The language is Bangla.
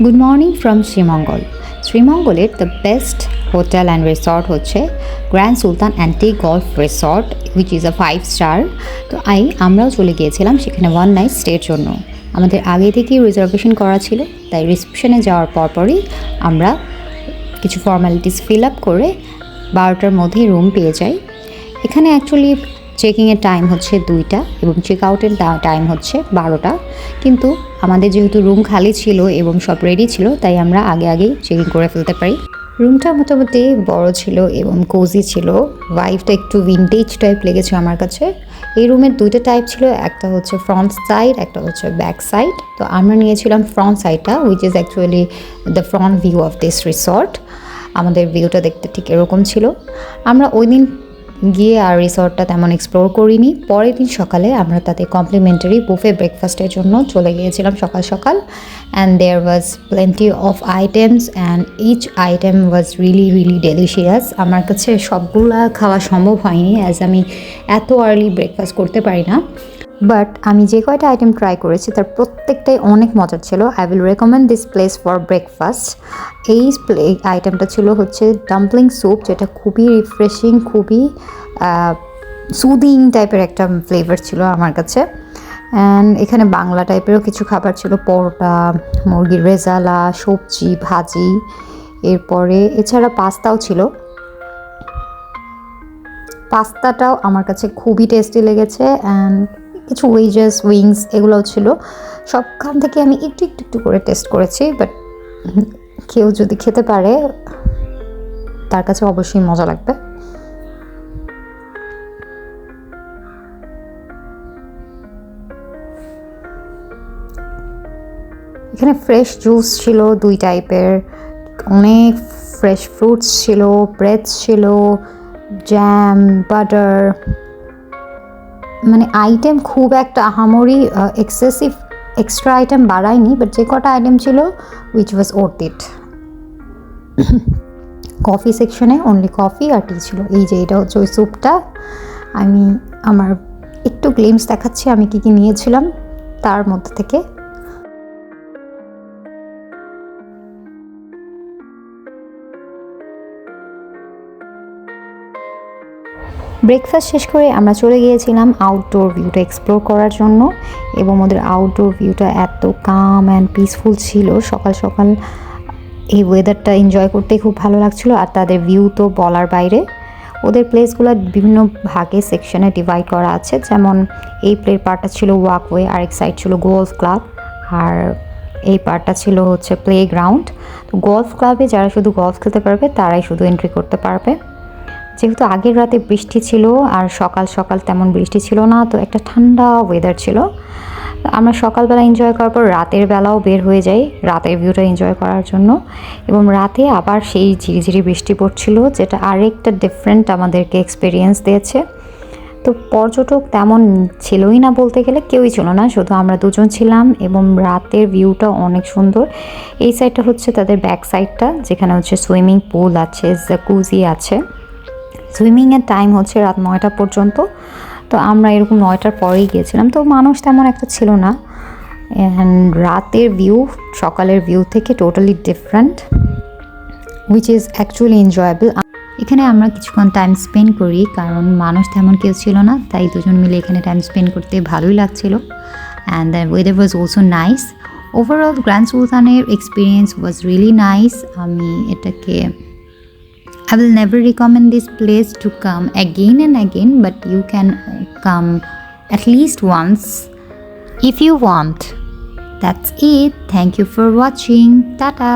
Good morning from Sreemangal. শ্রীমঙ্গলের the best hotel and resort হচ্ছে grand Sultan and tea golf resort, which is a 5 star. তো আমরাও চলে গিয়েছিলাম সেখানে 1 নাইট স্টের জন্য। আমাদের আগে থেকেই রিজার্ভেশন করা ছিল, তাই রিসেপশনে যাওয়ার পরপরই আমরা কিছু ফর্মালিটিস ফিল আপ করে 12টার মধ্যেই রুম পেয়ে যাই। এখানে অ্যাকচুয়ালি চেকিংয়ের টাইম হচ্ছে 2টা এবং চেক আউটের টাইম হচ্ছে 12টা, কিন্তু আমাদের যেহেতু রুম খালি ছিল এবং সব রেডি ছিল, তাই আমরা আগেই চেকিং করে ফেলতে পারি। রুমটা মোটামুটি বড় ছিল এবং কোজি ছিল। ভাইবটা একটু ভিন্টেজ টাইপ লেগেছে আমার কাছে। এই রুমের 2টা টাইপ ছিল, একটা হচ্ছে ফ্রন্ট সাইড, একটা হচ্ছে ব্যাক সাইড। তো আমরা নিয়েছিলাম ফ্রন্ট সাইডটা, which is actually the front view of this resort. আমাদের ভিউটা দেখতে ঠিক এরকম ছিল। আমরা ওই দিন গিয়ে আর রিসর্টটা তেমন এক্সপ্লোর করিনি। পরের দিন সকালে আমরা তাতে কমপ্লিমেন্টারি বুফে ব্রেকফাস্টের জন্য চলে গিয়েছিলাম সকাল সকাল। And there was plenty of items and each item was really delicious. আমার কাছে সবগুলা খাওয়া সম্ভব হয়নি, অ্যাজ আমি এত আর্লি ব্রেকফাস্ট করতে পারি না। বাট আমি যে কয়টা আইটেম ট্রাই করেছি তার প্রত্যেকটাই অনেক মজার ছিল। I will recommend this place for breakfast. এই আইটেমটা ছিল হচ্ছে ডাম্পলিং স্যুপ, যেটা খুবই রিফ্রেশিং, খুবই সুদিং টাইপের একটা ফ্লেভার ছিল আমার কাছে। অ্যান্ড এখানে বাংলা টাইপেরও কিছু খাবার ছিল, পরোটা, মুরগির রেজালা, সবজি, ভাজি। এরপরে এছাড়া পাস্তাও ছিল। পাস্তাটাও আমার কাছে খুবই টেস্টি লেগেছে। অ্যান্ড কিছু উইংস এগুলোও ছিল। সবখান থেকে আমি একটু করে টেস্ট করেছি, বাট কেউ যদি খেতে পারে তার কাছে অবশ্যই মজা লাগবে। এখানে ফ্রেশ জুস ছিল 2 টাইপের, অনেক ফ্রেশ ফ্রুটস ছিল, ব্রেডস ছিল, জ্যাম, বাটার। মানে আইটেম খুব একটা আহামরি এক্সট্রা আইটেম বাড়ায়নি, বাট যে কটা আইটেম ছিল which was worth it. Coffee সেকশনে অনলি কফি আর টি ছিল। এই যে এটা হচ্ছে ওই স্যুপটা। আমি আমার একটু গ্লিমস দেখাচ্ছি আমি কী নিয়েছিলাম তার মধ্যে থেকে। ব্রেকফাস্ট শেষ করে আমরা চলে গিয়েছিলাম আউটডোর ভিউটা এক্সপ্লোর করার জন্য, এবং ওদের আউটডোর ভিউটা এত কাম অ্যান্ড পিসফুল ছিল। সকাল সকাল এই ওয়েদারটা এনজয় করতে খুব ভালো লাগছিল। আর তাদের ভিউ তো বলার বাইরে। ওদের প্লেসগুলো বিভিন্ন ভাগে সেকশনে ডিভাইড করা আছে, যেমন এই পার্টটা ছিল ওয়াকওয়ে, আরেক সাইড ছিল গলফ ক্লাব, আর এই পার্টটা ছিল হচ্ছে প্লে গ্রাউন্ড। তো গলফ ক্লাবে যারা শুধু গলফ খেলতে পারবে তারাই শুধু এন্ট্রি করতে পারবে। যেহেতু আগের রাতে বৃষ্টি ছিল আর সকাল সকাল তেমন বৃষ্টি ছিল না, তো একটা ঠান্ডা ওয়েদার ছিল। আমরা সকালবেলা এনজয় করার পর রাতের বেলাও বের হয়ে যাই রাতের ভিউটা এনজয় করার জন্য, এবং রাতে আবার সেই ঝিরিঝিরি বৃষ্টি পড়ছিল, যেটা আরেকটা ডিফারেন্ট আমাদেরকে এক্সপিরিয়েন্স দিয়েছে। তো পর্যটক তেমন ছিলই না, বলতে গেলে কেউই ছিল না, শুধু আমরা দুজন ছিলাম। এবং রাতের ভিউটা অনেক সুন্দর। এই সাইডটা হচ্ছে তাদের ব্যাক সাইডটা, যেখানে হচ্ছে সুইমিং পুল আছে, জাকুজি আছে। সুইমিংয়ের টাইম হচ্ছে রাত 9টা পর্যন্ত। তো আমরা এরকম 9টার পরেই গিয়েছিলাম, তো মানুষ তেমন একটা ছিল না। অ্যান্ড রাতের ভিউ সকালের ভিউ থেকে totally different, which is actually enjoyable. এখানে আমরা কিছুক্ষণ টাইম স্পেন্ড করি, কারণ মানুষ তেমন কেউ ছিল না, তাই দুজন মিলে এখানে টাইম স্পেন্ড করতে ভালোই লাগছিল। And the weather was also nice. Overall grand সুলতানের এক্সপিরিয়েন্স ওয়াজ রিয়েলি নাইস। আমি এটাকে I will never recommend this place to come again and again, but you can come at least once if you want. That's it. Thank you for watching. Tata.